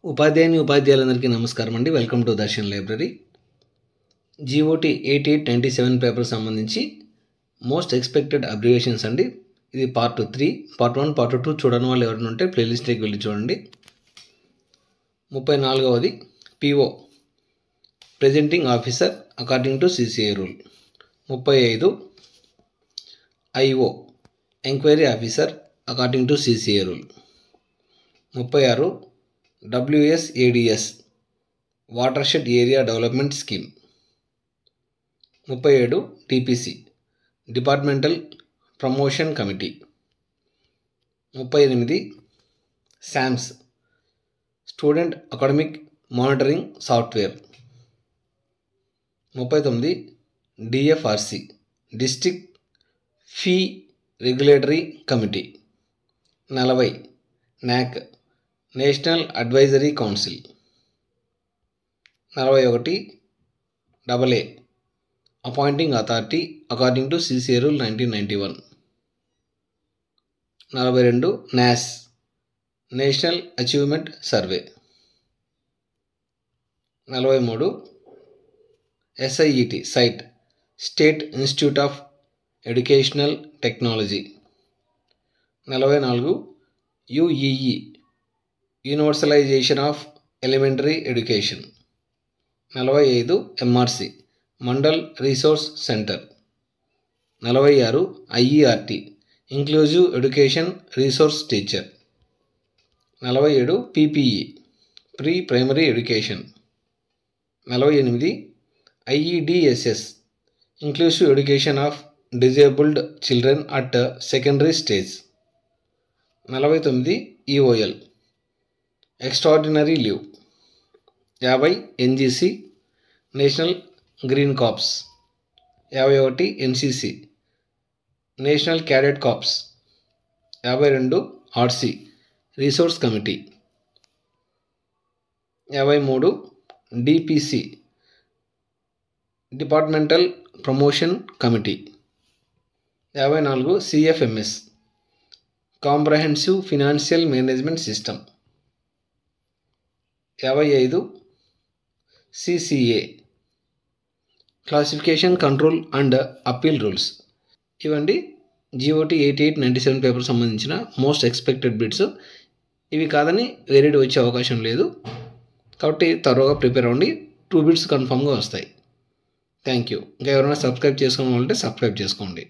ఉపాధ్యాయులందరికీ నమస్కారం అండి. Welcome to Darshan library. GOT 8897 paper సంబంధించి మోస్ట్ ఎక్స్పెక్టెడ్ అబ్రివేషన్స్ అండి. ఇది పార్ట్ 3. పార్ట్ 1, పార్ట్ 2 చూడని వాళ్ళు ఎవరైనా ఉంటే ప్లేలిస్ట్కి వెళ్ళి చూడండి. 34వది PO presenting officer according to CCA rule. 35 IO enquiry officer according to CCA rule. 36 WSADS watershed area development scheme. 37 TPC departmental promotion committee. 38 SAMS student academic monitoring software. 39 DFRC district fee regulatory committee. 40 NAC national advisory council. 41 AA appointing authority according to CCA rule 1991. 42 NAS national achievement survey. 43 SIET site state institute of educational technology. 44 UEE universalization of elementary education. 45 MRC mandal resource centre. 46 IERT inclusive education resource teacher. 47 PPE pre primary education. 48 IEDSS inclusive education of disabled children at secondary stage. 49 EOL extraordinary leave. 50 NGC national green corps. 51 NCC national cadet corps. 52 RC resource committee. 53 DPC departmental promotion committee. 54 CFMS comprehensive financial management system. 55 CCA classification control and appeal rules. ఇవండి GOT 8897 paper సంబంధించిన most expected bits. ఇవి కాదని వేరేటి వచ్చే అవకాశం లేదు కాబట్టి త్వరగా prepare అవ్వండి. 2 బిట్స్ కన్ఫామ్గా వస్తాయి. Thank you. ఇంకా ఎవరైనా సబ్స్క్రైబ్ చేసుకోవాలంటే సబ్స్క్రైబ్ చేసుకోండి.